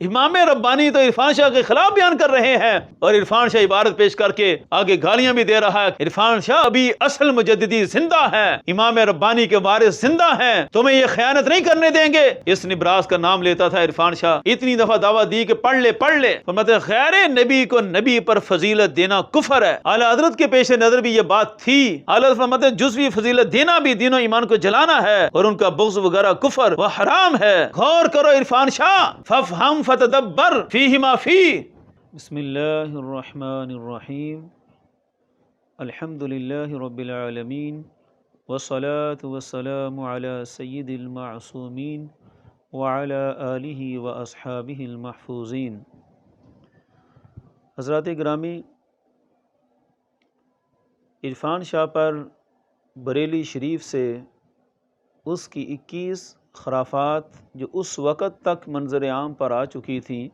امام ربانی تو عرفان شاہ کے خلاف بیان کر رہے ہیں، اور عرفان شاہ عبارت پیش کر کے آگے گالیاں بھی دے رہا ہے۔ عرفان شاہ ابھی اصل مجددی زندہ ہے، امام ربانی کے وارث زندہ ہیں، تمہیں یہ خیانت نہیں کرنے دیں گے۔ اس نبراس کا نام لیتا تھا عرفان شاہ، اتنی دفعہ دعوت دی کہ پڑھ لے فرماتے غیر نبی کو نبی پر فضیلت دینا کفر ہے۔ اعلی حضرت کے پیش نظر بھی یہ بات تھی، اعلی حضرت فرماتے جزوی فضیلت دینا بھی دین و ایمان کو جلانا ہے، اور ان کا بغض وغیرہ کفر و حرام ہے۔ غور کرو عرفان شاہ، فافہم فتدبر فیہ ما فیہ۔ بسم اللہ الرحمن الرحیم، الحمد للہ رب العالمین، والصلاة والسلام علی سید المعصومین وعلی آلہ واصحابہ المحفوظین۔ حضرات گرامی، عرفان شاہ پر بریلی شریف سے اس کی 21 خرافات جو اس وقت تک منظر عام پر آ چکی تھیں،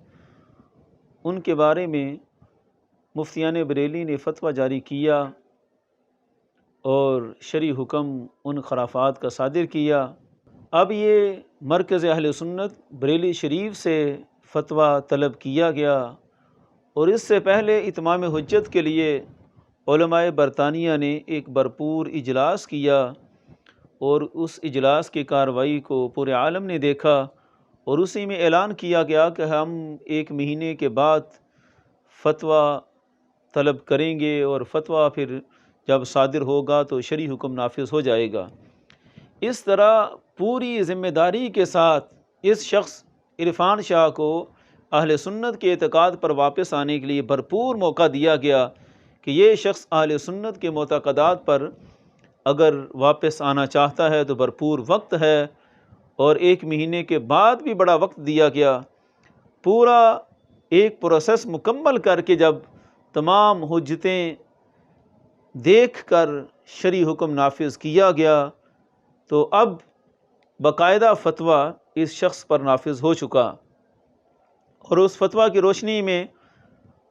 ان کے بارے میں مفتیان بریلی نے فتویٰ جاری کیا اور شرعی حکم ان خرافات کا صادر کیا۔ اب یہ مرکز اہل سنت بریلی شریف سے فتویٰ طلب کیا گیا، اور اس سے پہلے اتمام حجت کے لیے علماء برطانیہ نے ایک بھرپور اجلاس کیا، اور اس اجلاس کی کارروائی کو پورے عالم نے دیکھا، اور اسی میں اعلان کیا گیا کہ ہم 1 مہینے کے بعد فتویٰ طلب کریں گے، اور فتویٰ پھر جب صادر ہوگا تو شرعی حکم نافذ ہو جائے گا۔ اس طرح پوری ذمہ داری کے ساتھ اس شخص عرفان شاہ کو اہل سنت کے اعتقاد پر واپس آنے کے لیے بھرپور موقع دیا گیا کہ یہ شخص اہل سنت کے معتقدات پر اگر واپس آنا چاہتا ہے تو بھرپور وقت ہے، اور 1 مہینے کے بعد بھی بڑا وقت دیا گیا۔ پورا ایک پروسیس مکمل کر کے جب تمام حجتیں دیکھ کر شرعی حکم نافذ کیا گیا تو اب باقاعدہ فتویٰ اس شخص پر نافذ ہو چکا، اور اس فتویٰ کی روشنی میں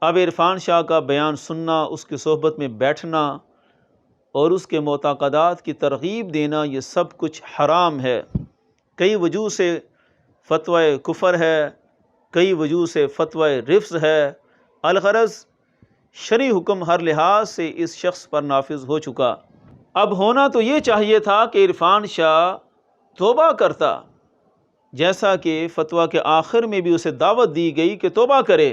اب عرفان شاہ کا بیان سننا، اس کی صحبت میں بیٹھنا اور اس کے معتقدات کی ترغیب دینا، یہ سب کچھ حرام ہے۔ کئی وجوہ سے فتوی کفر ہے، کئی وجوہ سے فتوی رفض ہے، الغرض شرعی حکم ہر لحاظ سے اس شخص پر نافذ ہو چکا۔ اب ہونا تو یہ چاہیے تھا کہ عرفان شاہ توبہ کرتا، جیسا کہ فتویٰ کے آخر میں بھی اسے دعوت دی گئی کہ توبہ کرے،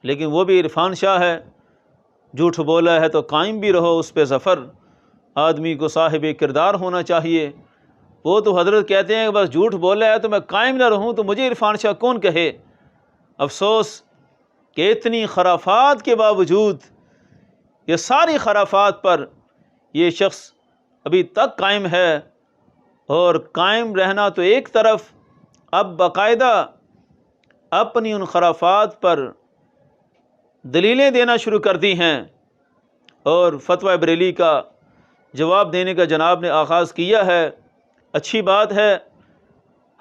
لیکن وہ بھی عرفان شاہ ہے، جھوٹ بولا ہے تو قائم بھی رہو اس پہ ظفر۔ آدمی کو صاحب کردار ہونا چاہیے۔ وہ تو حضرت کہتے ہیں کہ بس جھوٹ بولا ہے تو میں قائم نہ رہوں تو مجھے عرفان شاہ کون کہے۔ افسوس کہ اتنی خرافات کے باوجود، یہ ساری خرافات پر یہ شخص ابھی تک قائم ہے، اور قائم رہنا تو ایک طرف، اب باقاعدہ اپنی ان خرافات پر دلیلیں دینا شروع کر دی ہیں، اور فتویٰ بریلی کا جواب دینے کا جناب نے آغاز کیا ہے۔ اچھی بات ہے،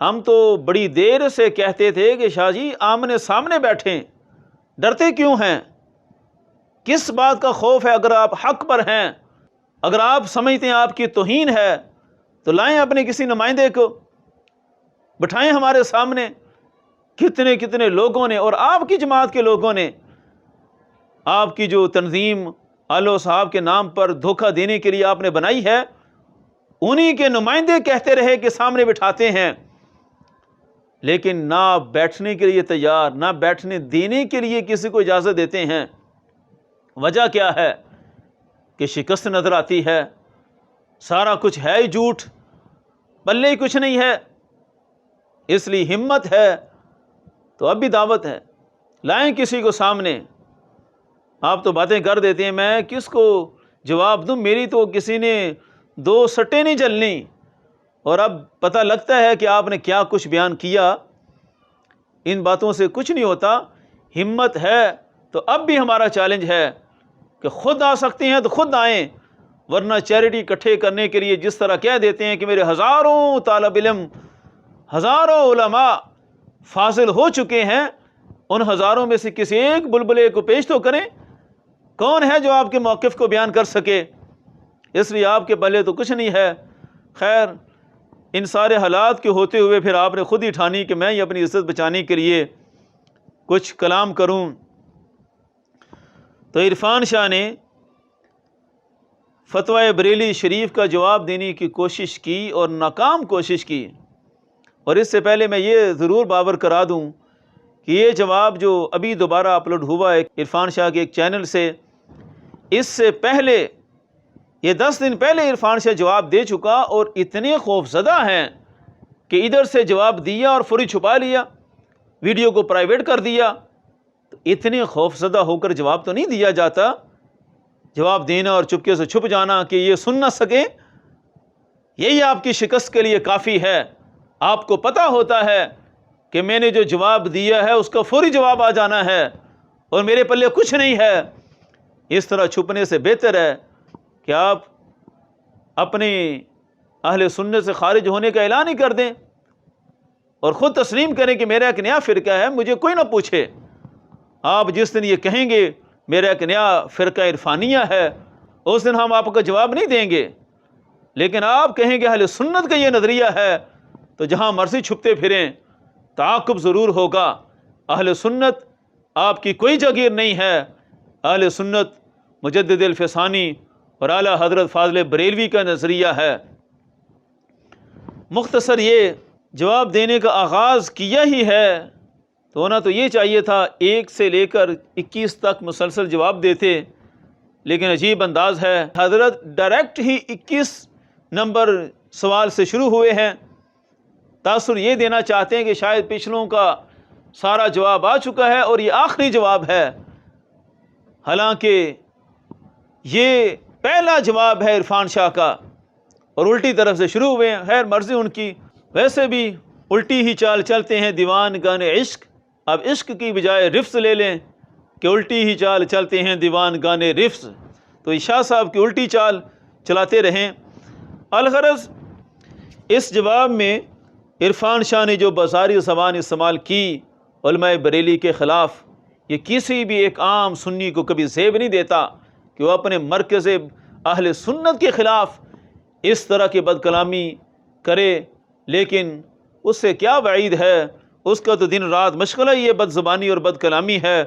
ہم تو بڑی دیر سے کہتے تھے کہ شاہ جی آمنے سامنے بیٹھیں، ڈرتے کیوں ہیں؟ کس بات کا خوف ہے؟ اگر آپ حق پر ہیں، اگر آپ سمجھتے ہیں آپ کی توہین ہے تو لائیں اپنے کسی نمائندے کو، بٹھائیں ہمارے سامنے۔ کتنے کتنے لوگوں نے، اور آپ کی جماعت کے لوگوں نے، آپ کی جو تنظیم آلو صاحب کے نام پر دھوکہ دینے کے لیے آپ نے بنائی ہے، انہی کے نمائندے کہتے رہے کہ سامنے بٹھاتے ہیں، لیکن نہ بیٹھنے کے لیے تیار، نہ بیٹھنے دینے کے لیے کسی کو اجازت دیتے ہیں۔ وجہ کیا ہے؟ کہ شکست نظر آتی ہے، سارا کچھ ہے ہی جھوٹ، پلے ہی کچھ نہیں ہے۔ اس لیے ہمت ہے تو اب بھی دعوت ہے، لائیں کسی کو سامنے۔ آپ تو باتیں کر دیتے ہیں، میں کس کو جواب دوں؟ میری تو کسی نے 2 سٹیں نہیں جلنی، اور اب پتہ لگتا ہے کہ آپ نے کیا کچھ بیان کیا۔ ان باتوں سے کچھ نہیں ہوتا۔ ہمت ہے تو اب بھی ہمارا چیلنج ہے کہ خود آ سکتے ہیں تو خود آئیں، ورنہ چیریٹی اکٹھے کرنے کے لیے جس طرح کہہ دیتے ہیں کہ میرے ہزاروں طالب علم، ہزاروں علماء فاضل ہو چکے ہیں، ان ہزاروں میں سے کسی ایک بلبلے کو پیش تو کریں۔ کون ہے جو آپ کے موقف کو بیان کر سکے؟ اس لیے آپ کے پلے تو کچھ نہیں ہے۔ خیر، ان سارے حالات کے ہوتے ہوئے پھر آپ نے خود ہی ٹھانی کہ میں ہی اپنی عزت بچانے کے لیے کچھ کلام کروں تو عرفان شاہ نے فتویٰ بریلی شریف کا جواب دینے کی کوشش کی اور ناکام کوشش کی۔ اور اس سے پہلے میں یہ ضرور باور کرا دوں کہ یہ جواب جو ابھی دوبارہ اپلوڈ ہوا ہے عرفان شاہ کے ایک چینل سے، اس سے پہلے یہ 10 دن پہلے عرفان شاہ جواب دے چکا، اور اتنے خوف زدہ ہیں کہ ادھر سے جواب دیا اور فوری چھپا لیا، ویڈیو کو پرائیویٹ کر دیا۔ تو اتنے خوف زدہ ہو کر جواب تو نہیں دیا جاتا، جواب دینا اور چپکے سے چھپ جانا کہ یہ سن نہ سکیں، یہی آپ کی شکست کے لیے کافی ہے۔ آپ کو پتہ ہوتا ہے کہ میں نے جو جواب دیا ہے اس کا فوری جواب آ جانا ہے اور میرے پلے کچھ نہیں ہے۔ اس طرح چھپنے سے بہتر ہے کہ آپ اپنے اہل سنت سے خارج ہونے کا اعلان ہی کر دیں اور خود تسلیم کریں کہ میرا ایک نیا فرقہ ہے، مجھے کوئی نہ پوچھے۔ آپ جس دن یہ کہیں گے میرا ایک نیا فرقہ عرفانیہ ہے، اس دن ہم آپ کا جواب نہیں دیں گے، لیکن آپ کہیں گے اہل سنت کا یہ نظریہ ہے، تو جہاں مرضی چھپتے پھریں، تعاقب ضرور ہوگا۔ اہل سنت آپ کی کوئی جگیر نہیں ہے، اہل سنت مجدد الفسانی اور اعلیٰ حضرت فاضل بریلوی کا نظریہ ہے۔ مختصر یہ جواب دینے کا آغاز کیا ہی ہے، تو ہونا تو یہ چاہیے تھا 1 سے لے کر 21 تک مسلسل جواب دیتے، لیکن عجیب انداز ہے، حضرت ڈائریکٹ ہی 21 نمبر سوال سے شروع ہوئے ہیں۔ تاثر یہ دینا چاہتے ہیں کہ شاید پچھلوں کا سارا جواب آ چکا ہے اور یہ آخری جواب ہے، حالانکہ یہ پہلا جواب ہے عرفان شاہ کا، اور الٹی طرف سے شروع ہوئے ہیں۔ خیر مرضی ان کی، ویسے بھی الٹی ہی چال چلتے ہیں دیوان گان عشق، اب عشق کی بجائے رفض لے لیں کہ الٹی ہی چال چلتے ہیں دیوان گان رفض، تو شاہ صاحب کی الٹی چال چلاتے رہیں۔ الغرض اس جواب میں عرفان شاہ نے جو بازاری زبان استعمال کی علماء بریلی کے خلاف، یہ کسی بھی ایک عام سنی کو کبھی زیب نہیں دیتا کہ وہ اپنے مرکز اہل سنت کے خلاف اس طرح کی بد کلامی کرے، لیکن اس سے کیا وعید ہے، اس کا تو دن رات مشغلہ ہی یہ بد زبانی اور بد کلامی ہے،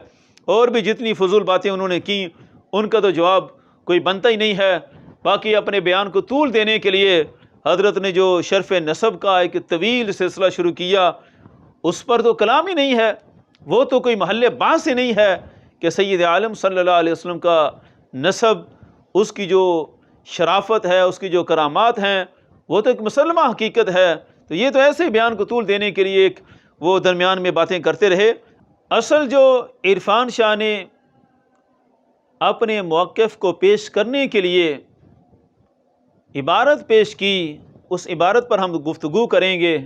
اور بھی جتنی فضول باتیں انہوں نے کی ان کا تو جواب کوئی بنتا ہی نہیں ہے۔ باقی اپنے بیان کو طول دینے کے لیے حضرت نے جو شرف نسب کا ایک طویل سلسلہ شروع کیا، اس پر تو کلام ہی نہیں ہے، وہ تو کوئی محل بحث ہی نہیں ہے کہ سید عالم صلی اللہ علیہ وسلم کا نسب، اس کی جو شرافت ہے، اس کی جو کرامات ہیں، وہ تو ایک مسلمہ حقیقت ہے۔ تو یہ تو ایسے بیان کو طول دینے کے لیے ایک وہ درمیان میں باتیں کرتے رہے۔ اصل جو عرفان شاہ نے اپنے موقف کو پیش کرنے کے لیے عبارت پیش کی، اس عبارت پر ہم گفتگو کریں گے،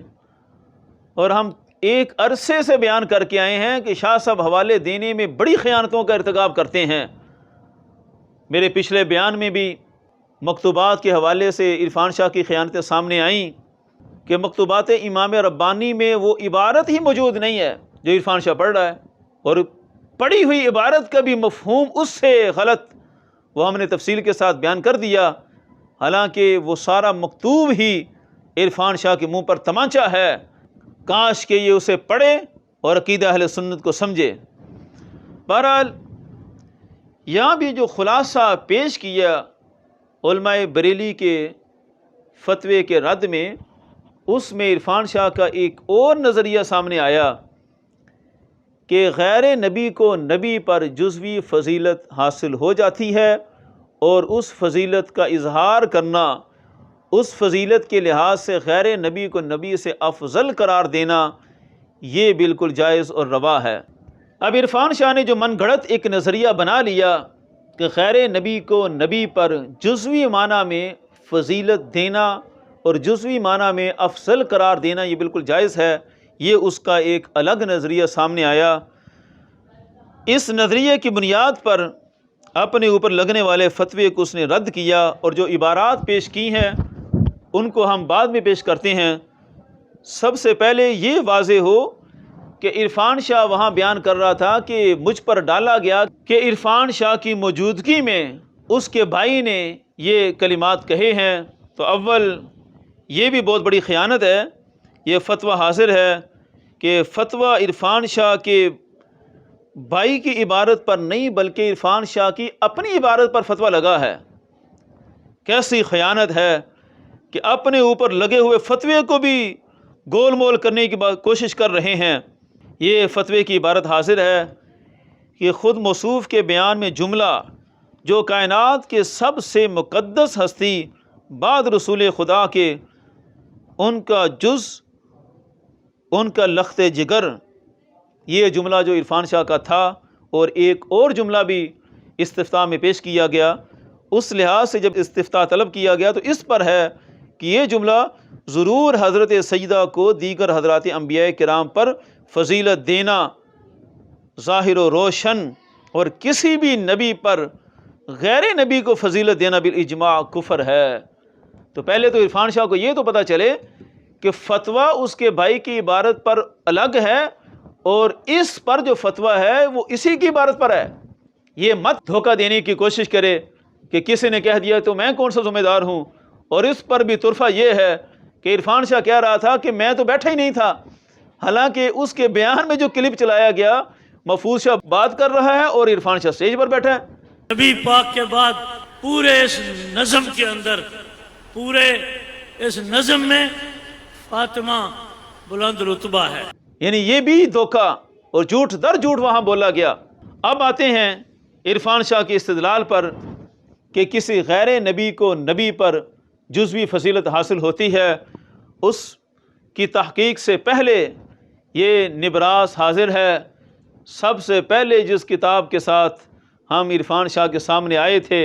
اور ہم ایک عرصے سے بیان کر کے آئے ہیں کہ شاہ صاحب حوالے دینے میں بڑی خیانتوں کا ارتکاب کرتے ہیں۔ میرے پچھلے بیان میں بھی مکتوبات کے حوالے سے عرفان شاہ کی خیانتیں سامنے آئیں کہ مکتوبات امام ربانی میں وہ عبارت ہی موجود نہیں ہے جو عرفان شاہ پڑھ رہا ہے، اور پڑھی ہوئی عبارت کا بھی مفہوم اس سے غلط وہ ہم نے تفصیل کے ساتھ بیان کر دیا، حالانکہ وہ سارا مکتوب ہی عرفان شاہ کے منہ پر تمانچہ ہے۔ کاش کہ یہ اسے پڑھے اور عقیدہ اہل سنت کو سمجھے۔ بہرحال یہاں بھی جو خلاصہ پیش کیا علماء بریلی کے فتوے کے رد میں، اس میں عرفان شاہ کا ایک اور نظریہ سامنے آیا کہ غیر نبی کو نبی پر جزوی فضیلت حاصل ہو جاتی ہے، اور اس فضیلت کا اظہار کرنا، اس فضیلت کے لحاظ سے غیر نبی کو نبی سے افضل قرار دینا، یہ بالکل جائز اور روا ہے۔ اب عرفان شاہ نے جو من گھڑت ایک نظریہ بنا لیا کہ غیر نبی کو نبی پر جزوی معنی میں فضیلت دینا اور جزوی معنی میں افضل قرار دینا یہ بالکل جائز ہے، یہ اس کا ایک الگ نظریہ سامنے آیا۔ اس نظریے کی بنیاد پر اپنے اوپر لگنے والے فتوے کو اس نے رد کیا، اور جو عبارات پیش کی ہیں ان کو ہم بعد میں پیش کرتے ہیں۔ سب سے پہلے یہ واضح ہو کہ عرفان شاہ وہاں بیان کر رہا تھا کہ مجھ پر ڈالا گیا کہ عرفان شاہ کی موجودگی میں اس کے بھائی نے یہ کلمات کہے ہیں، تو اول یہ بھی بہت بڑی خیانت ہے۔ یہ فتویٰ حاضر ہے کہ فتویٰ عرفان شاہ کے بھائی کی عبارت پر نہیں بلکہ عرفان شاہ کی اپنی عبارت پر فتویٰ لگا ہے۔ کیسی خیانت ہے کہ اپنے اوپر لگے ہوئے فتوے کو بھی گول مول کرنے کی کوشش کر رہے ہیں۔ یہ فتوے کی عبارت حاضر ہے کہ خود موصوف کے بیان میں جملہ جو کائنات کے سب سے مقدس ہستی بعد رسول خدا کے، ان کا جز، ان کا لخت جگر، یہ جملہ جو عرفان شاہ کا تھا، اور ایک اور جملہ بھی استفتاء میں پیش کیا گیا، اس لحاظ سے جب استفتاء طلب کیا گیا تو اس پر ہے کہ یہ جملہ ضرور حضرت سیدہ کو دیگر حضرات انبیاء کرام پر فضیلت دینا ظاہر و روشن، اور کسی بھی نبی پر غیر نبی کو فضیلت دینا بالاجماع کفر ہے۔ تو پہلے تو عرفان شاہ کو یہ تو پتہ چلے کہ فتویٰ اس کے بھائی کی عبارت پر الگ ہے، اور اس پر جو فتویٰ ہے وہ اسی کی عبارت پر ہے۔ یہ مت دھوکہ دینے کی کوشش کرے کہ کسی نے کہہ دیا تو میں کون سا ذمہ دار ہوں۔ اور اس پر بھی طرفہ یہ ہے کہ عرفان شاہ کہہ رہا تھا کہ میں تو بیٹھا ہی نہیں تھا، حالانکہ اس کے بیان میں جو کلپ چلایا گیا محفوظ شاہ بات کر رہا ہے اور عرفان شاہ اسٹیج پر بیٹھا ہے۔ نبی پاک کے بعد پورے اس نظم کے اندر، پورے اس نظم میں فاطمہ بلند رتبہ ہے۔ یعنی یہ بھی دھوکہ اور جھوٹ در جھوٹ وہاں بولا گیا۔ اب آتے ہیں عرفان شاہ کے استدلال پر کہ کسی غیر نبی کو نبی پر جزوی فضیلت حاصل ہوتی ہے۔ اس کی تحقیق سے پہلے یہ نبراس حاضر ہے۔ سب سے پہلے جس کتاب کے ساتھ ہم عرفان شاہ کے سامنے آئے تھے،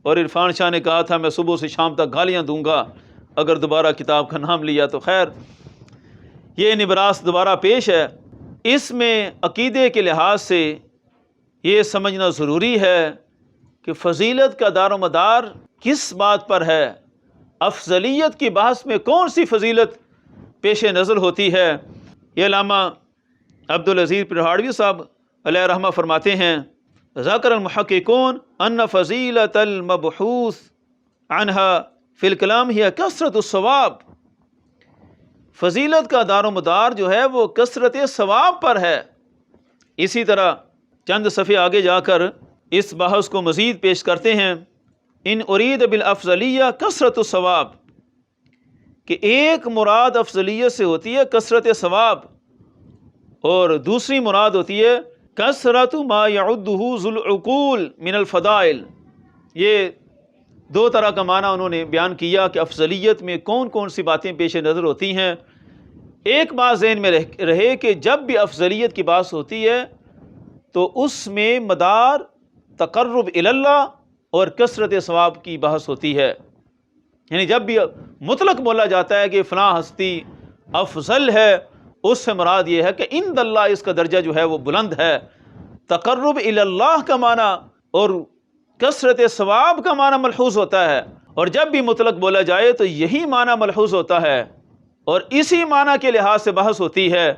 اور عرفان شاہ نے کہا تھا میں صبح سے شام تک گالیاں دوں گا اگر دوبارہ کتاب کا نام لیا، تو خیر یہ نبراس دوبارہ پیش ہے۔ اس میں عقیدے کے لحاظ سے یہ سمجھنا ضروری ہے کہ فضیلت کا دار و مدار کس بات پر ہے، افضلیت کی بحث میں کون سی فضیلت پیش نظر ہوتی ہے۔ یہ علامہ عبدالعزیز پرہاڑوی صاحب علیہ رحمہ فرماتے ہیں ذکر المحققون ان فضیلت المبحوث عنها فی الکلام ہی کثرت الثواب، فضیلت کا دار و مدار جو ہے وہ کثرت ثواب پر ہے۔ اسی طرح چند صفحے آگے جا کر اس بحث کو مزید پیش کرتے ہیں، ان ارید بالافضلیہ کثرت الثواب، کہ ایک مراد افضلیت سے ہوتی ہے کثرت ثواب، اور دوسری مراد ہوتی ہے کثرت ما یعدہ ذو العقول من الفضائل۔ یہ دو طرح کا معنی انہوں نے بیان کیا کہ افضلیت میں کون کون سی باتیں پیش نظر ہوتی ہیں۔ ایک بات ذہن میں رہے کہ جب بھی افضلیت کی بات ہوتی ہے تو اس میں مدار تقرب الی اللہ اور کثرت ثواب کی بحث ہوتی ہے۔ یعنی جب بھی مطلق بولا جاتا ہے کہ فلاں ہستی افضل ہے، اس سے مراد یہ ہے کہ عند اللہ اس کا درجہ جو ہے وہ بلند ہے۔ تقرب الی اللہ کا معنی اور کثرت ثواب کا معنی ملحوظ ہوتا ہے، اور جب بھی مطلق بولا جائے تو یہی معنی ملحوظ ہوتا ہے، اور اسی معنی کے لحاظ سے بحث ہوتی ہے،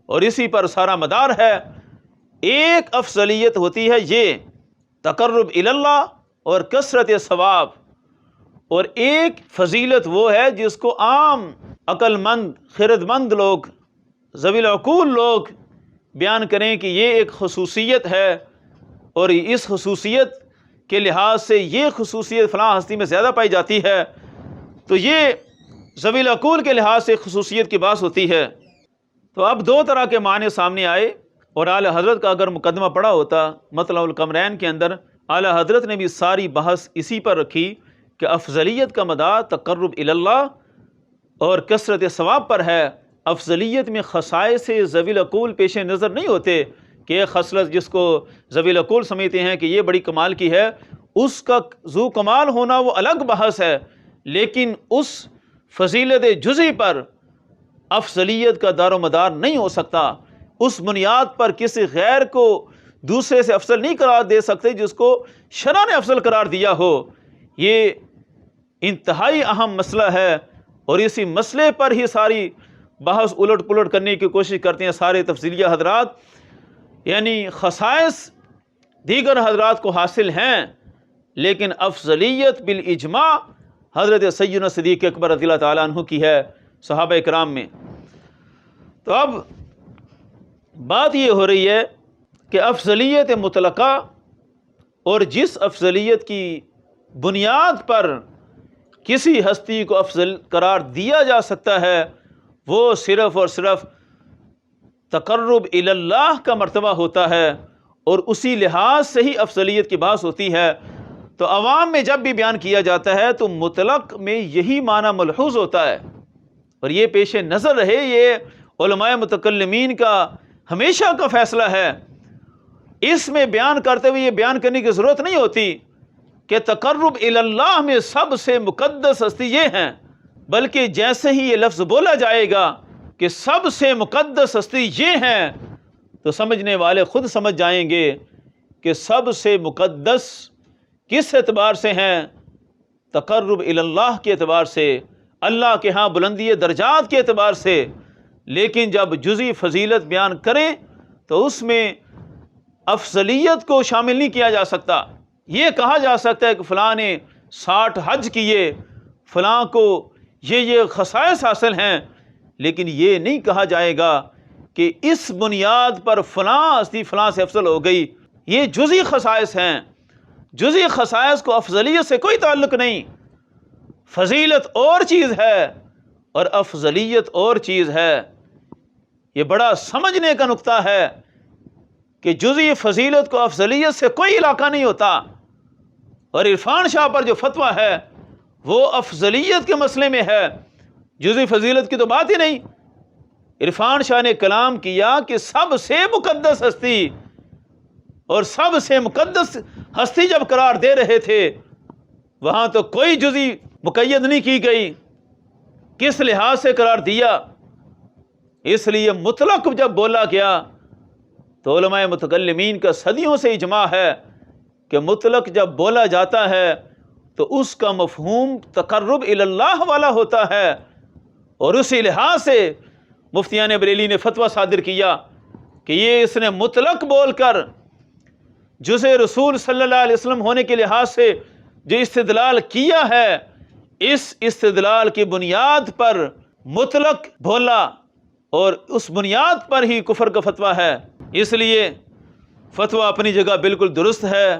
اور اسی پر سارا مدار ہے۔ ایک افضلیت ہوتی ہے یہ تقرب الی اللہ اور کثرت ثواب، اور ایک فضیلت وہ ہے جس کو عام عقل مند خرد مند لوگ، ذوی العقول لوگ بیان کریں کہ یہ ایک خصوصیت ہے، اور اس خصوصیت کے لحاظ سے یہ خصوصیت فلاں ہستی میں زیادہ پائی جاتی ہے، تو یہ ذوی العقول کے لحاظ سے خصوصیت کی بات ہوتی ہے۔ تو اب دو طرح کے معنی سامنے آئے، اور اعلیٰ حضرت کا اگر مقدمہ پڑھا ہوتا مطلع القمرین کے اندر، اعلیٰ حضرت نے بھی ساری بحث اسی پر رکھی کہ افضلیت کا مدار تقرب الی اللہ اور کثرت ثواب پر ہے۔ افضلیت میں خصائص ذوی العقول پیش نظر نہیں ہوتے کہ ایک خصلت جس کو ذوی العقول سمجھتے ہیں کہ یہ بڑی کمال کی ہے، اس کا ذو کمال ہونا وہ الگ بحث ہے، لیکن اس فضیلت جزئی پر افضلیت کا دار و مدار نہیں ہو سکتا۔ اس بنیاد پر کسی غیر کو دوسرے سے افضل نہیں قرار دے سکتے جس کو شرع نے افضل قرار دیا ہو۔ یہ انتہائی اہم مسئلہ ہے، اور اسی مسئلے پر ہی ساری بحث الٹ پلٹ کرنے کی کوشش کرتے ہیں سارے تفصیلیہ حضرات۔ یعنی خصائص دیگر حضرات کو حاصل ہیں، لیکن افضلیت بالاجماع حضرت سیدنا صدیق اکبر رضی اللہ تعالیٰ عنہ کی ہے صحابہ اکرام میں۔ تو اب بات یہ ہو رہی ہے کہ افضلیت مطلقہ اور جس افضلیت کی بنیاد پر کسی ہستی کو افضل قرار دیا جا سکتا ہے وہ صرف اور صرف تقرب الی اللہ کا مرتبہ ہوتا ہے، اور اسی لحاظ سے ہی افضلیت کی بحث ہوتی ہے۔ تو عوام میں جب بھی بیان کیا جاتا ہے تو مطلق میں یہی معنی ملحوظ ہوتا ہے، اور یہ پیش نظر رہے، یہ علماء متکلمین کا ہمیشہ کا فیصلہ ہے۔ اس میں بیان کرتے ہوئے یہ بیان کرنے کی ضرورت نہیں ہوتی کہ تقرب الی اللہ میں سب سے مقدس ہستی یہ ہیں، بلکہ جیسے ہی یہ لفظ بولا جائے گا کہ سب سے مقدس ہستی یہ ہیں، تو سمجھنے والے خود سمجھ جائیں گے کہ سب سے مقدس کس اعتبار سے ہیں؟ تقرب الی اللہ کے اعتبار سے، اللہ کے ہاں بلندی درجات کے اعتبار سے۔ لیکن جب جزئی فضیلت بیان کریں تو اس میں افضلیت کو شامل نہیں کیا جا سکتا۔ یہ کہا جا سکتا ہے کہ فلاں نے 60 حج کیے، فلاں کو یہ خصائص حاصل ہیں، لیکن یہ نہیں کہا جائے گا کہ اس بنیاد پر فلاں ہستی فلاں سے افضل ہو گئی۔ یہ جزئی خصائص ہیں، جزئی خصائص کو افضلیت سے کوئی تعلق نہیں۔ فضیلت اور چیز ہے اور افضلیت اور چیز ہے۔ یہ بڑا سمجھنے کا نقطہ ہے کہ جزئی فضیلت کو افضلیت سے کوئی علاقہ نہیں ہوتا، اور عرفان شاہ پر جو فتویٰ ہے وہ افضلیت کے مسئلے میں ہے، جزئی فضیلت کی تو بات ہی نہیں۔ عرفان شاہ نے کلام کیا کہ سب سے مقدس ہستی، اور سب سے مقدس ہستی جب قرار دے رہے تھے وہاں تو کوئی جزئی مقید نہیں کی گئی، کس لحاظ سے قرار دیا؟ اس لیے مطلق جب بولا گیا تو علماء متکلمین کا صدیوں سے اجماع ہے کہ مطلق جب بولا جاتا ہے تو اس کا مفہوم تقرب الی اللہ والا ہوتا ہے، اور اسی لحاظ سے مفتیان بریلی نے فتویٰ صادر کیا کہ یہ اس نے مطلق بول کر جز رسول صلی اللہ علیہ وسلم ہونے کے لحاظ سے جو استدلال کیا ہے، اس استدلال کی بنیاد پر مطلق بولا، اور اس بنیاد پر ہی کفر کا فتویٰ ہے۔ اس لیے فتویٰ اپنی جگہ بالکل درست ہے۔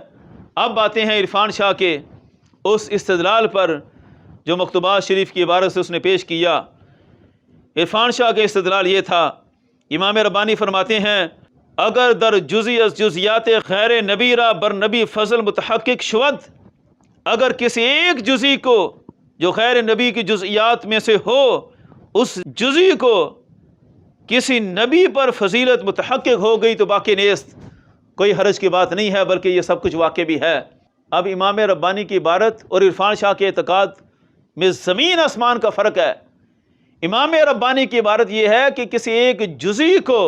اب آتے ہیں عرفان شاہ کے اس استدلال پر جو مکتوبات شریف کی عبارت سے اس نے پیش کیا۔ عرفان شاہ کا استدلال یہ تھا، امام ربانی فرماتے ہیں اگر در جزئی از جزیات غیر نبی را بر نبی فضل متحقق شود، اگر کسی ایک جزئی کو جو غیر نبی کی جزئیات میں سے ہو، اس جزئی کو کسی نبی پر فضیلت متحقق ہو گئی تو باقی نیست، کوئی حرج کی بات نہیں ہے، بلکہ یہ سب کچھ واقع بھی ہے۔ اب امام ربانی کی عبارت اور عرفان شاہ کے اعتقاد میں زمین آسمان کا فرق ہے۔ امام ربانی کی عبارت یہ ہے کہ کسی ایک جزئی کو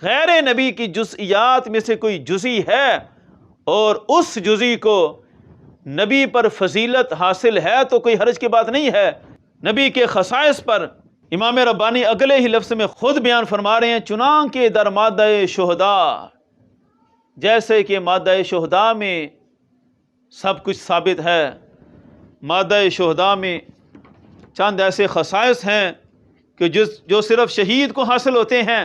غیر نبی کی جزئیات میں سے کوئی جزئی ہے اور اس جزئی کو نبی پر فضیلت حاصل ہے تو کوئی حرج کی بات نہیں ہے۔ نبی کے خصائص پر امام ربانی اگلے ہی لفظ میں خود بیان فرما رہے ہیں، چنانکہ در مادہ شہداء، جیسے کہ مادہ شہداء میں سب کچھ ثابت ہے۔ مادہ شہداء میں چند ایسے خصائص ہیں کہ جو صرف شہید کو حاصل ہوتے ہیں۔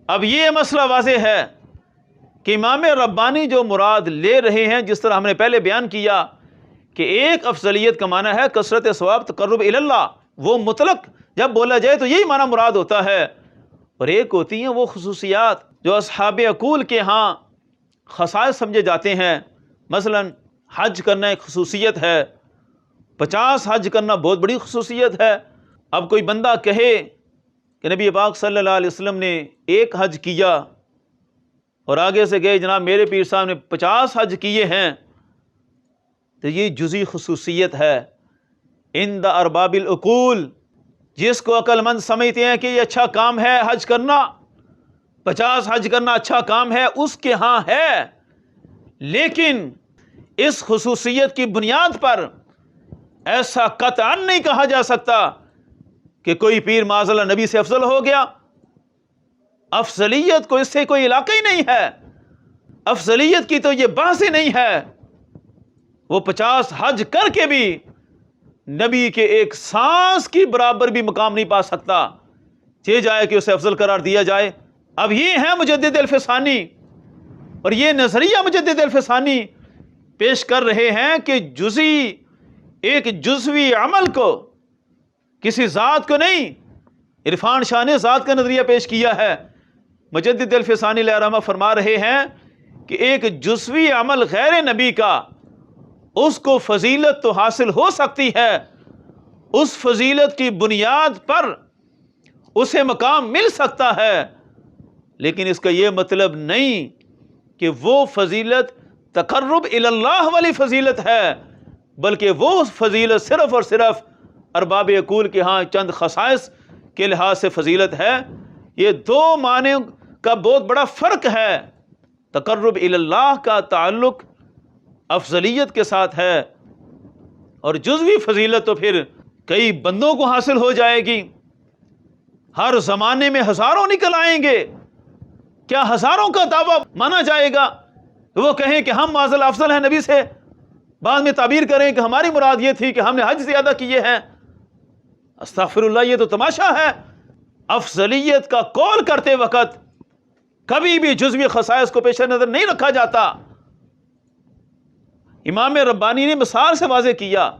اب یہ مسئلہ واضح ہے کہ امام ربانی جو مراد لے رہے ہیں، جس طرح ہم نے پہلے بیان کیا کہ ایک افضلیت کا معنی ہے کثرت ثواب، تقرب الی اللہ، وہ مطلق جب بولا جائے تو یہی معنی مراد ہوتا ہے، اور ایک ہوتی ہیں وہ خصوصیات جو اصحاب عقول کے ہاں خصائص سمجھے جاتے ہیں۔ مثلا حج کرنا ایک خصوصیت ہے، 50 حج کرنا بہت بڑی خصوصیت ہے۔ اب کوئی بندہ کہے کہ نبی پاک صلی اللہ علیہ وسلم نے ایک حج کیا، اور آگے سے گئے جناب میرے پیر صاحب نے 50 حج کیے ہیں، تو یہ جزئی خصوصیت ہے۔ عند ارباب العقول، جس کو عقل مند سمجھتے ہیں کہ یہ اچھا کام ہے حج کرنا، 50 حج کرنا اچھا کام ہے، اس کے ہاں ہے، لیکن اس خصوصیت کی بنیاد پر ایسا قطعاً نہیں کہا جا سکتا کہ کوئی پیر معاذ اللہ نبی سے افضل ہو گیا۔ افضلیت کو اس سے کوئی علاقہ ہی نہیں ہے، افضلیت کی تو یہ بحث ہی نہیں ہے۔ وہ 50 حج کر کے بھی نبی کے ایک سانس کی برابر بھی مقام نہیں پا سکتا، چاہے جائے کہ اسے افضل قرار دیا جائے۔ اب یہ ہے مجدد الفسانی، اور یہ نظریہ مجدد الفسانی پیش کر رہے ہیں کہ ایک جزوی عمل کو، کسی ذات کو نہیں۔ عرفان شاہ نے ذات کا نظریہ پیش کیا ہے، مجدد الفسانی علیہ رحمہ فرما رہے ہیں کہ ایک جزوی عمل غیر نبی کا، اس کو فضیلت تو حاصل ہو سکتی ہے، اس فضیلت کی بنیاد پر اسے مقام مل سکتا ہے، لیکن اس کا یہ مطلب نہیں کہ وہ فضیلت تقرب الی اللہ والی فضیلت ہے، بلکہ وہ فضیلت صرف اور صرف ارباب عقول کے ہاں چند خصائص کے لحاظ سے فضیلت ہے۔ یہ دو معنی کا بہت بڑا فرق ہے۔ تقرب الی اللہ کا تعلق افضلیت کے ساتھ ہے، اور جزوی فضیلت تو پھر کئی بندوں کو حاصل ہو جائے گی۔ ہر زمانے میں ہزاروں نکل آئیں گے، کیا ہزاروں کا دعویٰ مانا جائے گا؟ وہ کہیں کہ ہم معاذ اللہ افضل ہیں نبی سے، بعد میں تعبیر کریں کہ ہماری مراد یہ تھی کہ ہم نے حج زیادہ کیے ہیں۔ استغفر اللہ، یہ تو تماشا ہے۔ افضلیت کا قول کرتے وقت کبھی بھی جزوی خصائص کو پیش نظر نہیں رکھا جاتا۔ امام ربانی نے مثال سے واضح کیا،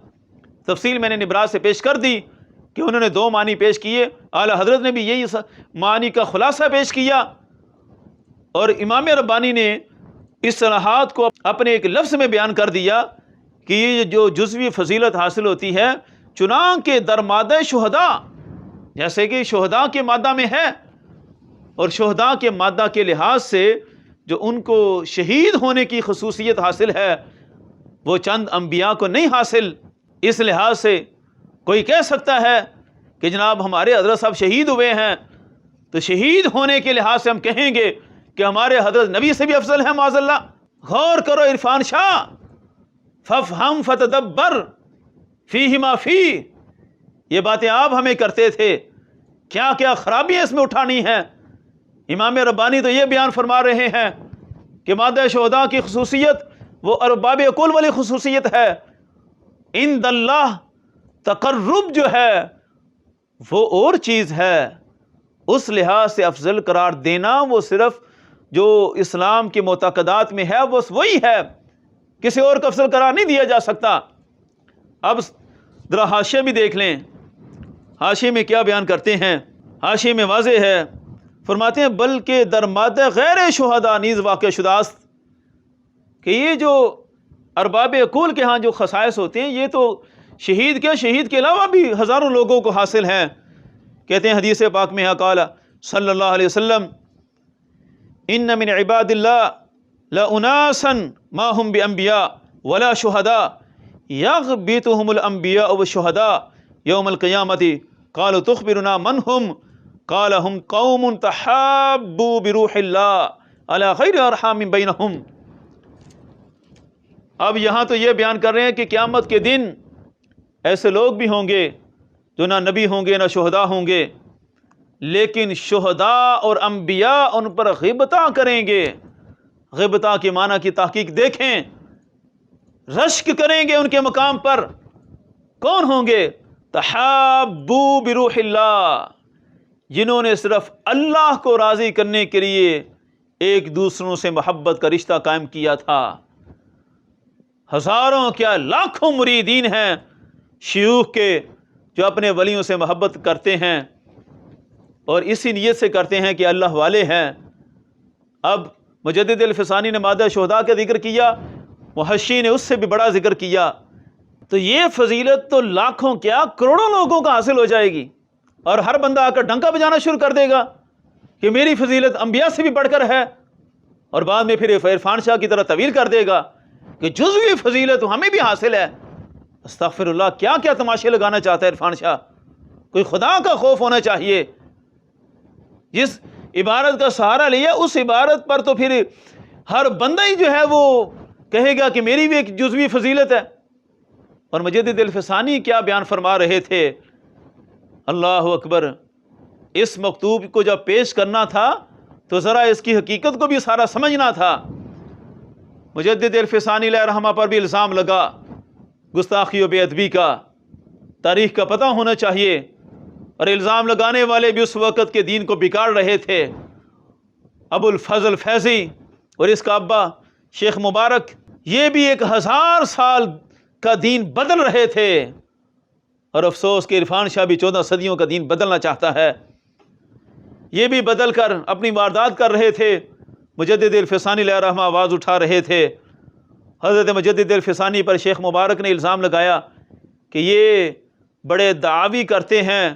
تفصیل میں نے نبراس سے پیش کر دی کہ انہوں نے دو معنی پیش کیے، اعلی حضرت نے بھی یہی معنی کا خلاصہ پیش کیا، اور امام ربانی نے اصطلاحات کو اپنے ایک لفظ میں بیان کر دیا کہ یہ جو جزوی فضیلت حاصل ہوتی ہے چنانکہ در مادہ شہداء، جیسے کہ شہداء کے مادہ میں ہے، اور شہداء کے مادہ کے لحاظ سے جو ان کو شہید ہونے کی خصوصیت حاصل ہے وہ چند انبیاء کو نہیں حاصل۔ اس لحاظ سے کوئی کہہ سکتا ہے کہ جناب ہمارے حضرت صاحب شہید ہوئے ہیں، تو شہید ہونے کے لحاظ سے ہم کہیں گے کہ ہمارے حضرت نبی سے بھی افضل ہیں معاذ اللہ۔ غور کرو عرفان شاہ، فافہم فتدبر فیہ ما فی، یہ باتیں آپ ہمیں کرتے تھے، کیا کیا خرابیاں اس میں اٹھانی ہیں۔ امام ربانی تو یہ بیان فرما رہے ہیں کہ مادہ شہداء کی خصوصیت وہ ارباب عقول والی خصوصیت ہے۔ عند اللہ تقرب جو ہے وہ اور چیز ہے، اس لحاظ سے افضل قرار دینا وہ صرف جو اسلام کے معتقدات میں ہے وہ وہی ہے، کسی اور کو افضل قرار نہیں دیا جا سکتا۔ اب ذرا حاشیہ بھی دیکھ لیں، حاشیے میں کیا بیان کرتے ہیں۔ حاشیے میں واضح ہے، فرماتے ہیں بلکہ در مادہ غیر شہداء نیز واقع شداست، کہ یہ جو ارباب عقول کے ہاں جو خصائص ہوتے ہیں یہ تو شہید کے علاوہ بھی ہزاروں لوگوں کو حاصل ہیں۔ کہتے ہیں حدیث پاک میں قال صلی اللہ علیہ وسلم ان من عباد اللہ لاناسا ما هم بانبیاء ولا شہداء یغبطهم الانبیاء والشہداء یوم القیامت قالوا تخبرنا من هم قال هم قوم تحابوا بروح اللہ علی غیر ارحام بینہم۔ اب یہاں تو یہ بیان کر رہے ہیں کہ قیامت کے دن ایسے لوگ بھی ہوں گے جو نہ نبی ہوں گے نہ شہداء ہوں گے، لیکن شہداء اور انبیاء ان پر غیبتہ کریں گے۔ غیبتہ کے معنی کی تحقیق دیکھیں، رشک کریں گے ان کے مقام پر۔ کون ہوں گے؟ تحابوا بروح اللہ، جنہوں نے صرف اللہ کو راضی کرنے کے لیے ایک دوسروں سے محبت کا رشتہ قائم کیا تھا۔ ہزاروں کیا لاکھوں مریدین ہیں شیوخ کے جو اپنے ولیوں سے محبت کرتے ہیں اور اسی نیت سے کرتے ہیں کہ اللہ والے ہیں۔ اب مجدد الفسانی نے مادہ شہداء کا ذکر کیا، محشی نے اس سے بھی بڑا ذکر کیا، تو یہ فضیلت تو لاکھوں کیا کروڑوں لوگوں کا حاصل ہو جائے گی، اور ہر بندہ آ کر ڈنکا بجانا شروع کر دے گا کہ میری فضیلت انبیاء سے بھی بڑھ کر ہے، اور بعد میں پھر عرفان شاہ کی طرح طویل کر دے گا کہ جزوی فضیلت ہمیں بھی حاصل ہے۔ استغفر اللہ، کیا کیا تماشے لگانا چاہتا ہے عرفان شاہ؟ کوئی خدا کا خوف ہونا چاہیے۔ جس عبارت کا سہارا لیا اس عبارت پر تو پھر ہر بندہ ہی جو ہے وہ کہے گا کہ میری بھی ایک جزوی فضیلت ہے۔ اور مجدد الفسانی کیا بیان فرما رہے تھے، اللہ اکبر۔ اس مکتوب کو جب پیش کرنا تھا تو ذرا اس کی حقیقت کو بھی سارا سمجھنا تھا۔ مجدد الفسانی علیہ رحمہ پر بھی الزام لگا گستاخی و بے ادبی کا، تاریخ کا پتہ ہونا چاہیے، اور الزام لگانے والے بھی اس وقت کے دین کو بگاڑ رہے تھے، ابو الفضل فیضی اور اس کا ابا شیخ مبارک، یہ بھی 1000 سال کا دین بدل رہے تھے، اور افسوس کہ عرفان شاہ بھی 14 صدیوں کا دین بدلنا چاہتا ہے۔ یہ بھی بدل کر اپنی واردات کر رہے تھے۔ مجدد الفسانی علیہ رحمہ آواز اٹھا رہے تھے۔ حضرت مجدد الفسانی پر شیخ مبارک نے الزام لگایا کہ یہ بڑے دعاوی کرتے ہیں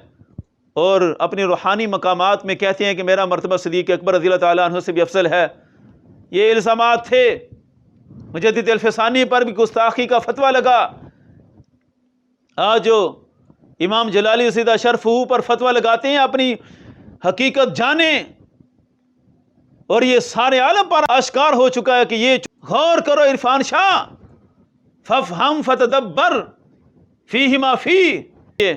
اور اپنی روحانی مقامات میں کہتے ہیں کہ میرا مرتبہ صدیق اکبر رضی اللہ تعالیٰ عنہ سے بھی افضل ہے۔ یہ الزامات تھے۔ مجدد الفسانی پر بھی گستاخی کا فتویٰ لگا۔ آج جو امام جلالی سیدہ شرفہ پر فتویٰ لگاتے ہیں اپنی حقیقت جانیں، اور یہ سارے عالم پر آشکار ہو چکا ہے کہ یہ غور کرو عرفان شاہ، فافہم فتدبر فیہ ما فیہ۔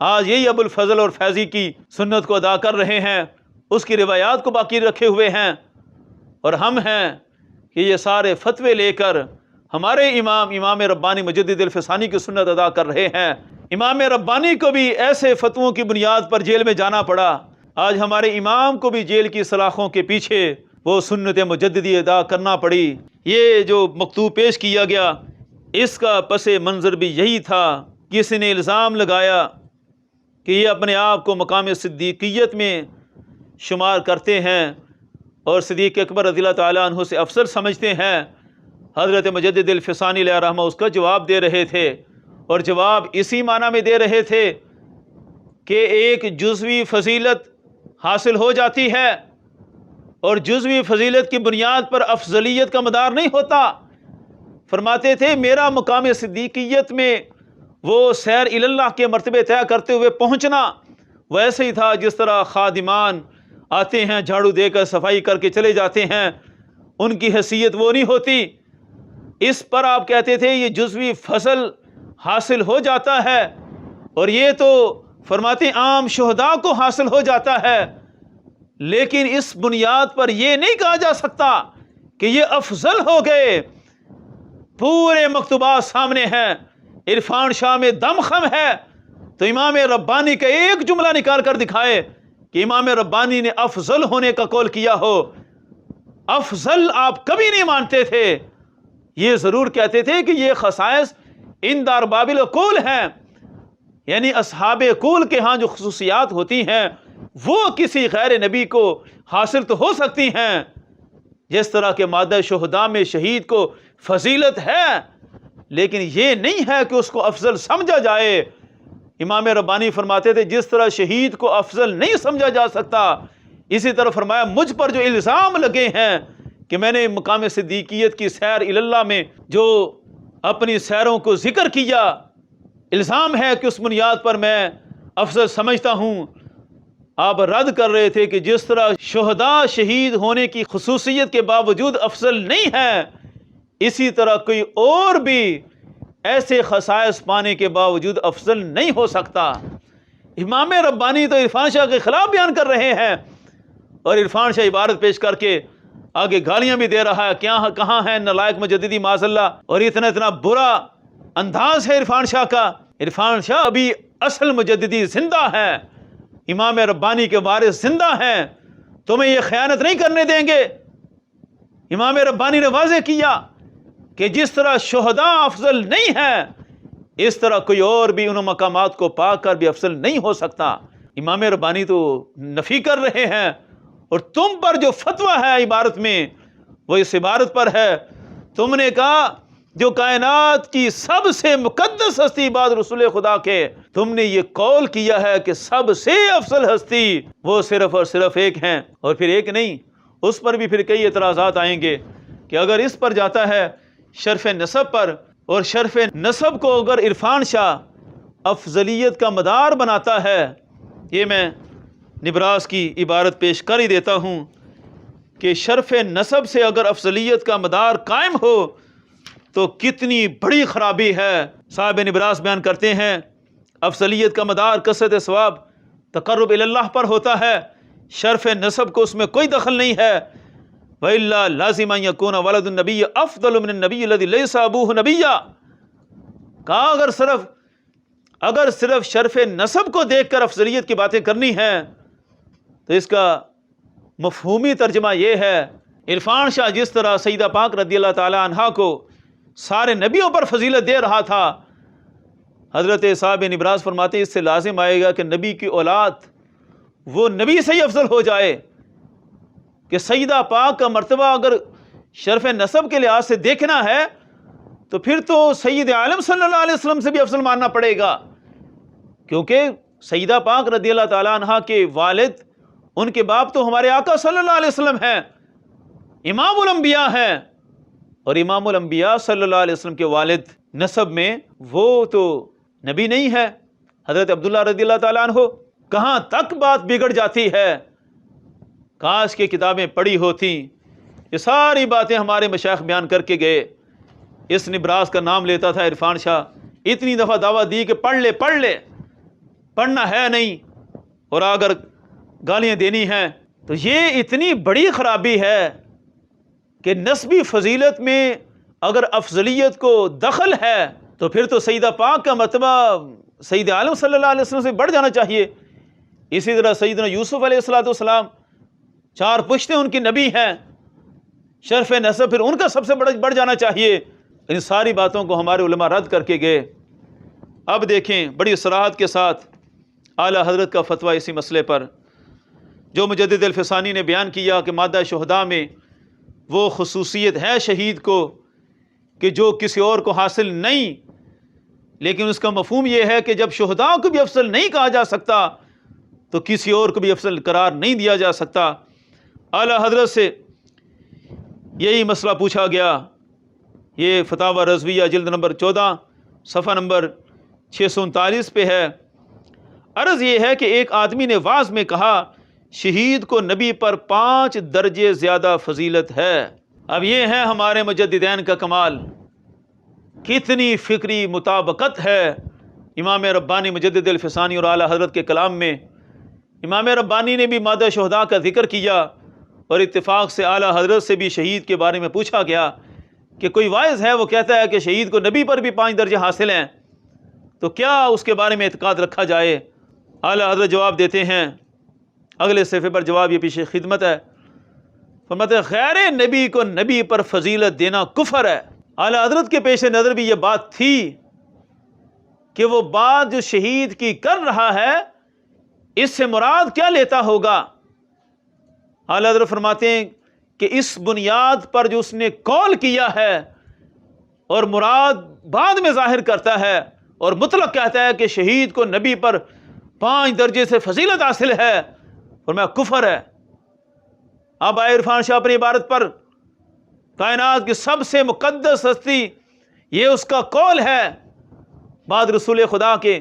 آج یہی ابو الفضل اور فیضی کی سنت کو ادا کر رہے ہیں، اس کی روایات کو باقی رکھے ہوئے ہیں، اور ہم ہیں کہ یہ سارے فتوے لے کر ہمارے امام ربانی مجدد الفسانی کی سنت ادا کر رہے ہیں۔ امام ربانی کو بھی ایسے فتووں کی بنیاد پر جیل میں جانا پڑا۔ آج ہمارے امام کو بھی جیل کی سلاخوں کے پیچھے وہ سنت مجددی ادا کرنا پڑی۔ یہ جو مکتوب پیش کیا گیا، اس کا پس منظر بھی یہی تھا۔ کسی نے الزام لگایا کہ یہ اپنے آپ کو مقام صدیقیت میں شمار کرتے ہیں اور صدیق اکبر رضی اللہ تعالیٰ عنہ سے افضل سمجھتے ہیں۔ حضرت مجدد الفسانی علیہ رحمہ اس کا جواب دے رہے تھے، اور جواب اسی معنی میں دے رہے تھے کہ ایک جزوی فضیلت حاصل ہو جاتی ہے، اور جزوی فضیلت کی بنیاد پر افضلیت کا مدار نہیں ہوتا۔ فرماتے تھے میرا مقام صدیقیت میں وہ سیر اللہ کے مرتبے طے کرتے ہوئے پہنچنا ویسے ہی تھا جس طرح خادمان آتے ہیں، جھاڑو دے کر صفائی کر کے چلے جاتے ہیں، ان کی حیثیت وہ نہیں ہوتی۔ اس پر آپ کہتے تھے یہ جزوی فضل حاصل ہو جاتا ہے، اور یہ تو فرماتے عام شہداء کو حاصل ہو جاتا ہے، لیکن اس بنیاد پر یہ نہیں کہا جا سکتا کہ یہ افضل ہو گئے۔ پورے مکتوبات سامنے ہیں، عرفان شاہ میں دم خم ہے، تو امام ربانی کا ایک جملہ نکال کر دکھائے کہ امام ربانی نے افضل ہونے کا قول کیا ہو۔ افضل آپ کبھی نہیں مانتے تھے، یہ ضرور کہتے تھے کہ یہ خصائص عند ارباب العقول ہیں، یعنی اصحاب عقول کے ہاں جو خصوصیات ہوتی ہیں وہ کسی غیر نبی کو حاصل تو ہو سکتی ہیں، جس طرح کہ مادہ شہداء میں شہید کو فضیلت ہے، لیکن یہ نہیں ہے کہ اس کو افضل سمجھا جائے۔ امام ربانی فرماتے تھے جس طرح شہید کو افضل نہیں سمجھا جا سکتا، اسی طرح فرمایا مجھ پر جو الزام لگے ہیں کہ میں نے مقام صدیقیت کی سیر اللہ میں جو اپنی سیروں کو ذکر کیا، الزام ہے کہ اس بنیاد پر میں افضل سمجھتا ہوں۔ آپ رد کر رہے تھے کہ جس طرح شہداء شہید ہونے کی خصوصیت کے باوجود افضل نہیں ہے، اسی طرح کوئی اور بھی ایسے خصائص پانے کے باوجود افضل نہیں ہو سکتا۔ امام ربانی تو عرفان شاہ کے خلاف بیان کر رہے ہیں، اور عرفان شاہ عبارت پیش کر کے آگے گالیاں بھی دے رہا ہے، کہاں ہے نالائق مجددی معاذ اللہ، اور اتنا برا انداز ہے عرفان شاہ کا۔ عرفان شاہ ابھی اصل مجددی زندہ ہے، امام ربانی کے وارث زندہ ہیں، تمہیں یہ خیانت نہیں کرنے دیں گے۔ امام ربانی نے واضح کیا کہ جس طرح شہداء افضل نہیں ہے، اس طرح کوئی اور بھی ان مقامات کو پا کر بھی افضل نہیں ہو سکتا۔ امام ربانی تو نفی کر رہے ہیں، اور تم پر جو فتویٰ ہے عبارت میں وہ اس عبارت پر ہے۔ تم نے کہا جو کائنات کی سب سے مقدس ہستی بعد رسول خدا کے، تم نے یہ قول کیا ہے کہ سب سے افضل ہستی وہ صرف اور صرف ایک ہیں، اور پھر ایک نہیں، اس پر بھی پھر کئی اعتراضات آئیں گے کہ اگر اس پر جاتا ہے شرف نسب پر، اور شرف نسب کو اگر عرفان شاہ افضلیت کا مدار بناتا ہے، یہ میں نبراس کی عبارت پیش کر ہی دیتا ہوں کہ شرف نسب سے اگر افضلیت کا مدار قائم ہو تو کتنی بڑی خرابی ہے۔ صاحب نبراس بیان کرتے ہیں افضلیت کا مدار کثرت ثواب تقرب اللہ پر ہوتا ہے، شرف نسب کو اس میں کوئی دخل نہیں ہے۔ وَإِلَّا لَازِمًا يَكُونَ وَلَدُ النَّبِيِّ أَفْضَلُ مِنَ النَّبِيِّ الَّذِي لَيْسَ أَبُوهُ نَبِيًّا۔ کہا اگر صرف شرف نسب کو دیکھ کر افضلیت کی باتیں کرنی ہیں تو اس کا مفہومی ترجمہ یہ ہے، عرفان شاہ جس طرح سیدہ پاک رضی اللہ تعالی عنہا کو سارے نبیوں پر فضیلت دے رہا تھا، حضرت صاحب بن ابراز فرماتے ہیں اس سے لازم آئے گا کہ نبی کی اولاد وہ نبی سے ہی افضل ہو جائے، کہ سیدہ پاک کا مرتبہ اگر شرف نسب کے لحاظ سے دیکھنا ہے تو پھر تو سید عالم صلی اللہ علیہ وسلم سے بھی افضل ماننا پڑے گا، کیونکہ سیدہ پاک رضی اللہ تعالیٰ عنہ کے والد، ان کے باپ تو ہمارے آقا صلی اللہ علیہ وسلم ہیں، امام الانبیاء ہیں، اور امام الانبیاء صلی اللہ علیہ وسلم کے والد نسب میں وہ تو نبی نہیں ہے، حضرت عبداللہ رضی اللہ تعالیٰ عنہ۔ کہاں تک بات بگڑ جاتی ہے، کاش کے کتابیں پڑھی ہوتی، یہ ساری باتیں ہمارے مشائخ بیان کر کے گئے۔ اس نبراس کا نام لیتا تھا عرفان شاہ، اتنی دفعہ دعویٰ دی کہ پڑھ لے، پڑھنا ہے نہیں، اور اگر گالیاں دینی ہیں تو یہ اتنی بڑی خرابی ہے کہ نسبی فضیلت میں اگر افضلیت کو دخل ہے تو پھر تو سیدہ پاک کا مرتبہ سید عالم صلی اللہ علیہ وسلم سے بڑھ جانا چاہیے۔ اسی طرح سیدنا یوسف علیہ السلام 4 پشتیں ان کی نبی ہیں، شرف نسب پھر ان کا سب سے بڑھ جانا چاہیے۔ ان ساری باتوں کو ہمارے علماء رد کر کے گئے۔ اب دیکھیں بڑی صراحت کے ساتھ اعلیٰ حضرت کا فتویٰ اسی مسئلے پر، جو مجدد الفسانی نے بیان کیا کہ مادہ شہداء میں وہ خصوصیت ہے شہید کو کہ جو کسی اور کو حاصل نہیں، لیکن اس کا مفہوم یہ ہے کہ جب شہداء کو بھی افضل نہیں کہا جا سکتا تو کسی اور کو بھی افضل قرار نہیں دیا جا سکتا۔ اعلیٰ حضرت سے یہی مسئلہ پوچھا گیا، یہ فتاوی رضویہ جلد نمبر 14 صفحہ نمبر 639 پہ ہے۔ عرض یہ ہے کہ ایک آدمی نے وعظ میں کہا شہید کو نبی پر 5 درجے زیادہ فضیلت ہے۔ اب یہ ہے ہمارے مجددین کا کمال، کتنی فکری مطابقت ہے امام ربانی مجدد الفسانی اور اعلیٰ حضرت کے کلام میں۔ امام ربانی نے بھی مادہ شہداء کا ذکر کیا، اور اتفاق سے اعلیٰ حضرت سے بھی شہید کے بارے میں پوچھا گیا کہ کوئی واعظ ہے وہ کہتا ہے کہ شہید کو نبی پر بھی 5 درجے حاصل ہیں، تو کیا اس کے بارے میں اعتقاد رکھا جائے؟ اعلیٰ حضرت جواب دیتے ہیں، اگلے صفحے پر جواب یہ پیش خدمت ہے، فرماتے ہیں غیر نبی کو نبی پر فضیلت دینا کفر ہے۔ اعلیٰ حضرت کے پیش نظر بھی یہ بات تھی کہ وہ بات جو شہید کی کر رہا ہے اس سے مراد کیا لیتا ہوگا۔ اعلیٰ حضرت فرماتے ہیں کہ اس بنیاد پر جو اس نے قول کیا ہے اور مراد بعد میں ظاہر کرتا ہے اور مطلق کہتا ہے کہ شہید کو نبی پر 5 درجے سے فضیلت حاصل ہے، فرمایا کفر ہے۔ اب آئے عرفان شاہ اپنی عبارت پر، کائنات کی سب سے مقدس ہستی یہ اس کا قول ہے، بعد رسول خدا کے،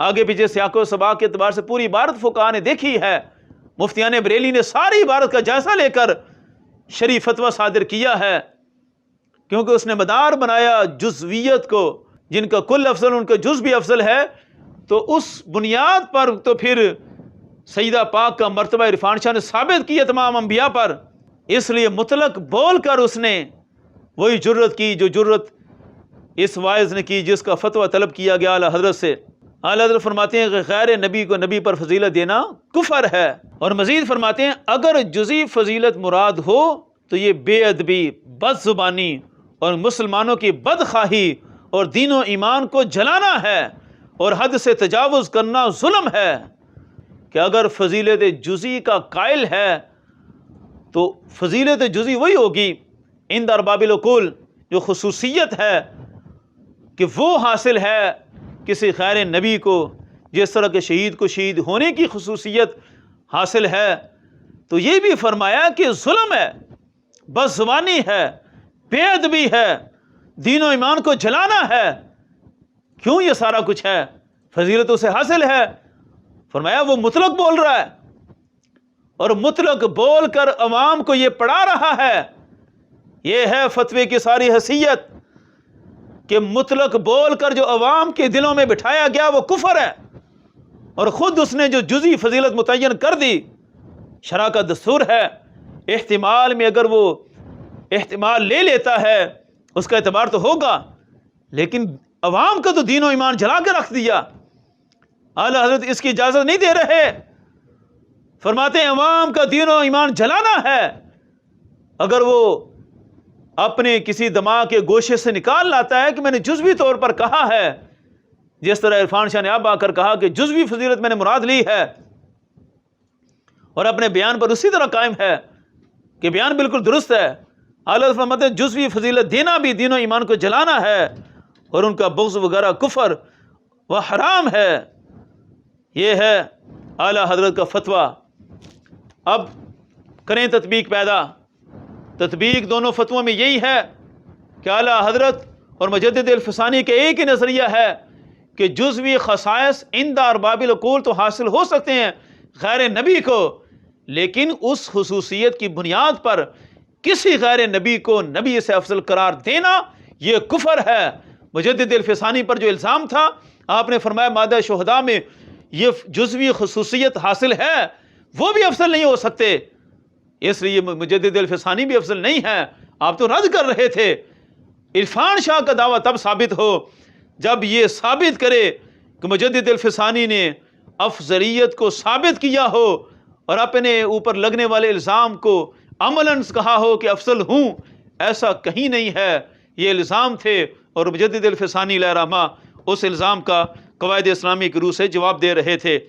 آگے پیچھے سیاق و سباق کے اعتبار سے پوری عبارت فقہاء نے دیکھی ہے، مفتیان بریلی نے ساری عبارت کا جائزہ لے کر شریف فتویٰ صادر کیا ہے، کیونکہ اس نے مدار بنایا جزویت کو، جن کا کل افضل ان کا جز بھی افضل ہے، تو اس بنیاد پر تو پھر سیدہ پاک کا مرتبہ عرفان شاہ نے ثابت کیا تمام انبیاء پر، اس لیے مطلق بول کر اس نے وہی جرت کی جو جرت اس واعظ نے کی جس کا فتویٰ طلب کیا گیا اعلیٰ حضرت سے۔ اعلیٰ حضرت فرماتے ہیں کہ غیر نبی کو نبی پر فضیلت دینا کفر ہے، اور مزید فرماتے ہیں اگر جزئی فضیلت مراد ہو تو یہ بے ادبی، بد زبانی اور مسلمانوں کی بدخواہی اور دین و ایمان کو جلانا ہے، اور حد سے تجاوز کرنا ظلم ہے، کہ اگر فضیلت جزئی کا قائل ہے تو فضیلت جزئی وہی ہوگی عند ارباب العقول جو خصوصیت ہے کہ وہ حاصل ہے کسی غیر نبی کو، جس طرح کہ شہید کو شہید ہونے کی خصوصیت حاصل ہے، تو یہ بھی فرمایا کہ ظلم ہے، بد زبانی ہے، بے ادبی ہے، دین و ایمان کو جلانا ہے۔ کیوں یہ سارا کچھ ہے؟ فضیلت اسے حاصل ہے۔ فرمایا وہ مطلق بول رہا ہے، اور مطلق بول کر عوام کو یہ پڑھا رہا ہے۔ یہ ہے فتوے کی ساری حیثیت کہ مطلق بول کر جو عوام کے دلوں میں بٹھایا گیا وہ کفر ہے، اور خود اس نے جو جزئی فضیلت متعین کر دی شرع کا دستور ہے۔ احتمال میں اگر وہ احتمال لے لیتا ہے اس کا اعتبار تو ہوگا، لیکن عوام کا تو دین و ایمان جلا کے رکھ دیا۔ اعلیٰ حضرت اس کی اجازت نہیں دے رہے، فرماتے ہیں عوام کا دین و ایمان جلانا ہے، اگر وہ اپنے کسی دماغ کے گوشے سے نکال لاتا ہے کہ میں نے جزوی طور پر کہا ہے، جس طرح عرفان شاہ نے اب آ کر کہا کہ جزوی فضیلت میں نے مراد لی ہے، اور اپنے بیان پر اسی طرح قائم ہے کہ بیان بالکل درست ہے، اعلیٰ فرماتے ہیں جزوی فضیلت دینا بھی دین و ایمان کو جلانا ہے، اور ان کا بغض وغیرہ کفر و حرام ہے۔ یہ ہے اعلیٰ حضرت کا فتویٰ۔ اب کریں تطبیق پیدا۔ تطبیق دونوں فتووں میں یہی ہے کہ اعلیٰ حضرت اور مجدد الفسانی کے ایک ہی نظریہ ہے کہ جزوی خصائص عند ارباب العقول تو حاصل ہو سکتے ہیں غیر نبی کو، لیکن اس خصوصیت کی بنیاد پر کسی غیر نبی کو نبی سے افضل قرار دینا یہ کفر ہے۔ مجدد الفسانی پر جو الزام تھا، آپ نے فرمایا مادہ شہداء میں یہ جزوی خصوصیت حاصل ہے، وہ بھی افضل نہیں ہو سکتے، اس لیے مجدد الفسانی بھی افضل نہیں ہے، آپ تو رد کر رہے تھے۔ عرفان شاہ کا دعویٰ تب ثابت ہو جب یہ ثابت کرے کہ مجدد الفسانی نے افضلیت کو ثابت کیا ہو اور اپنے اوپر لگنے والے الزام کو عملاً کہا ہو کہ افضل ہوں۔ ایسا کہیں نہیں ہے، یہ الزام تھے اور مجدد الفسانی علیہ الرحمہ اس الزام کا قواعد اسلامی کی روح سے جواب دے رہے تھے۔